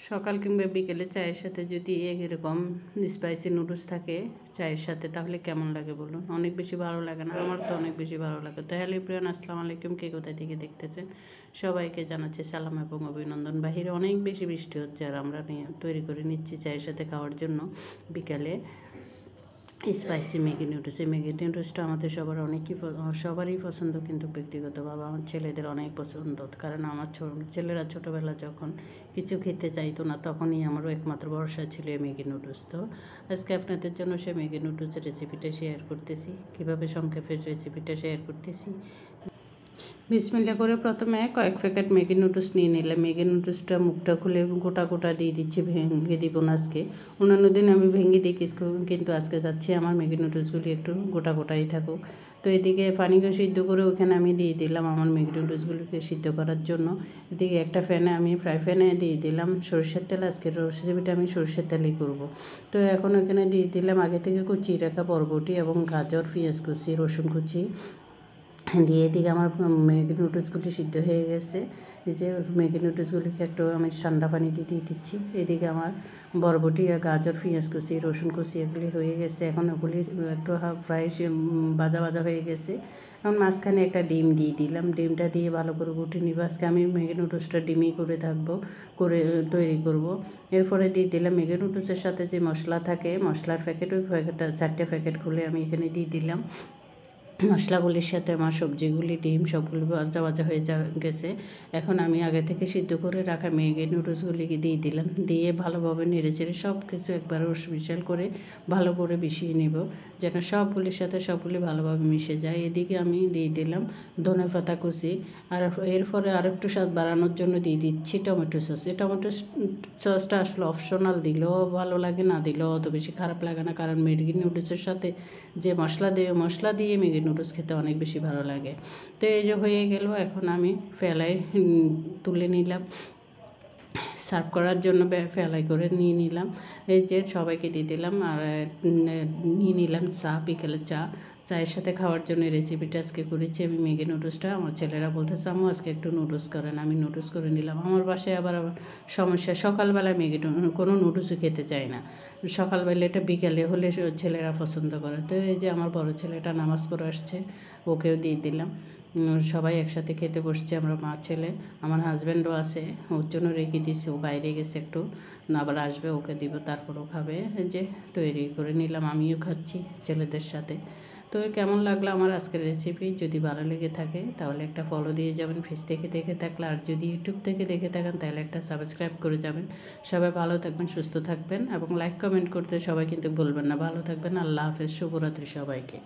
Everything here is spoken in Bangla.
সকাল কিংবা বিকেলে চায়ের সাথে যদি এরকম স্পাইসি নুডলস থাকে চায়ের সাথে, তাহলে কেমন লাগে বলুন? অনেক বেশি ভালো লাগে না? আমার তো অনেক বেশি ভালো লাগে। তো হ্যালো এভরিওয়ান, আসসালামু আলাইকুম। কে কোথায় থেকে দেখতেছেন সবাইকে জানাচ্ছি সালাম এবং অভিনন্দন। বাহিরে অনেক বেশি বৃষ্টি হচ্ছে আর আমরা তৈরি করে নিচ্ছি চায়ের সাথে খাওয়ার জন্য বিকালে স্পাইসি ম্যাগি নুডলস। এই ম্যাগি নুডলসটা আমাদের সবারই পছন্দ, কিন্তু ব্যক্তিগতভাবে আমার ছেলেদের অনেক পছন্দ। কারণ আমার ছেলেরা ছোটোবেলা যখন কিছু খেতে চাইতো না, তখনই আমারও একমাত্র ভরসা ছিল এই ম্যাগি নুডলস। তো আজকে আপনাদের জন্য সে ম্যাগি নুডলসের রেসিপিটা শেয়ার করতেছি, কীভাবে সংক্ষেপে রেসিপিটা শেয়ার করতেছি। বিসমিল্লাহ করে প্রথমে কয়েক প্যাকেট ম্যাগি নুডলস নিয়ে নিলাম। ম্যাগি নুডলসটা মুখটা খুলে গোটা গোটা দিয়ে দিচ্ছি, ভেঙে দিব না আজকে। অন্যান্য দিন আমি ভেঙে দিই, কিন্তু আজকে যাচ্ছি আমার ম্যাগি নুডলসগুলি একটু গোটা গোটাই থাকুক। তো এদিকে পানিকে সিদ্ধ করে ওখানে আমি দিয়ে দিলাম আমার ম্যাগি নুডলসগুলিকে সিদ্ধ করার জন্য। এদিকে একটা ফ্রাই প্যানে দিয়ে দিলাম সরষের তেল। আজকের রেসিপিটা আমি সরষের তেলেই করবো। তো এখন ওখানে দিয়ে দিলাম আগে থেকে কুচিয়ে রাখা বরবটি এবং গাজর, পেঁয়াজ কুচি, রসুন কুচি দিয়ে এদিকে আমার ম্যাগি নুডলসগুলি সিদ্ধ হয়ে গেছে। এই যে ম্যাগি নুডলসগুলিকে একটু আমি ঠান্ডা পানি দিয়ে দিচ্ছি। এদিকে আমার বরবটি আর গাজর, পেঁয়াজ কুচি, রসুন কুচি এগুলি হয়ে গেছে। এখন ওগুলি একটু ফ্রাই ভাজা ভাজা হয়ে গেছে। এখন মাঝখানে একটা ডিম দিয়ে দিলাম। ডিমটা দিয়ে ভালো করে গুটে নিব। আজকে আমি ম্যাগি নুডলসটা ডিমই তৈরি করব। এরপরে দিয়ে দিলাম ম্যাগি নুডলসের সাথে যে মশলা থাকে, মশলার প্যাকেট, ওই প্যাকেটটা 4টে প্যাকেট খুলে আমি এখানে দিয়ে দিলাম। মশলাগুলির সাথে আমার সবজিগুলি, ডিম সবগুলি ভাজা ভাজা হয়ে গেছে। এখন আমি আগে থেকে সিদ্ধ করে রাখা ম্যাগি নুডলসগুলিকে দিয়ে দিলাম। দিয়ে ভালোভাবে নেড়েচেড়ে সব কিছু একবার মিশাল করে ভালো করে মিশিয়ে নেব, যেন সবগুলির সাথে সবগুলি ভালোভাবে মিশে যায়। এদিকে আমি দিয়ে দিলাম ধনেপাতা কুচি। আর এরপরে আরেকটু স্বাদ বাড়ানোর জন্য দিয়ে দিচ্ছি টমেটো সস। এই টমেটো সসটা আসলে অপশনাল, দিলেও ভালো লাগে, না দিলেও অত বেশি খারাপ লাগে না। কারণ ম্যাগি নুডলসের সাথে যে মশলা দিয়ে ম্যাগি নুডলস খেতে অনেক বেশি ভালো লাগে। তো এই যে হয়ে গেল, এখন আমি ফেলাই তুলে নিলাম সার্ভ করার জন্য, ফেলাই করে নিয়ে নিলাম। এই যে সবাইকে দিয়ে দিলাম। আর নিয়ে নিলাম চা, বিকেলের চায়ের সাথে খাওয়ার জন্য রেসিপিটা আজকে করেছি আমি ম্যাগি নুডলসটা। আমার ছেলেরা বলতেছে আম্মু আজকে একটু নুডলস করেন, আমি নুডলস করে নিলাম। আমার বাসায় আবার সমস্যা, সকালবেলা কোনো নুডলসই খেতে চায় না। সকালবেলা এটা বিকেলে হলে ছেলেরা পছন্দ করে। তো এই যে আমার বড় ছেলেটা নামাজ পড়ে আসছে, ওকেও দিয়ে দিলাম। সবাই একসাথে খেতে বসছে, আমরা মা ছেলে। আমার হাজব্যান্ডও আছে, ওর জন্য রেখে দিয়েছি, ও বাইরে গেছে একটু, আবার আসবে, ওকে দিব, তারপরও খাবে। যে তৈরি করে নিলাম, আমিও খাচ্ছি ছেলেদের সাথে। তো কেমন লাগলো আমার আজকের রেসিপি? যদি ভালো লেগে থাকে তাহলে একটা ফলো দিয়ে যাবেন ফেস থেকে দেখে থাকলে, আর যদি ইউটিউব থেকে দেখে থাকেন তাহলে একটা সাবস্ক্রাইব করে যাবেন। সবাই ভালো থাকবেন, সুস্থ থাকবেন এবং লাইক কমেন্ট করতে সবাই কিন্তু বলবেন না। ভালো থাকবেন। আল্লাহ হাফেজ, শুভরাত্রি সবাইকে।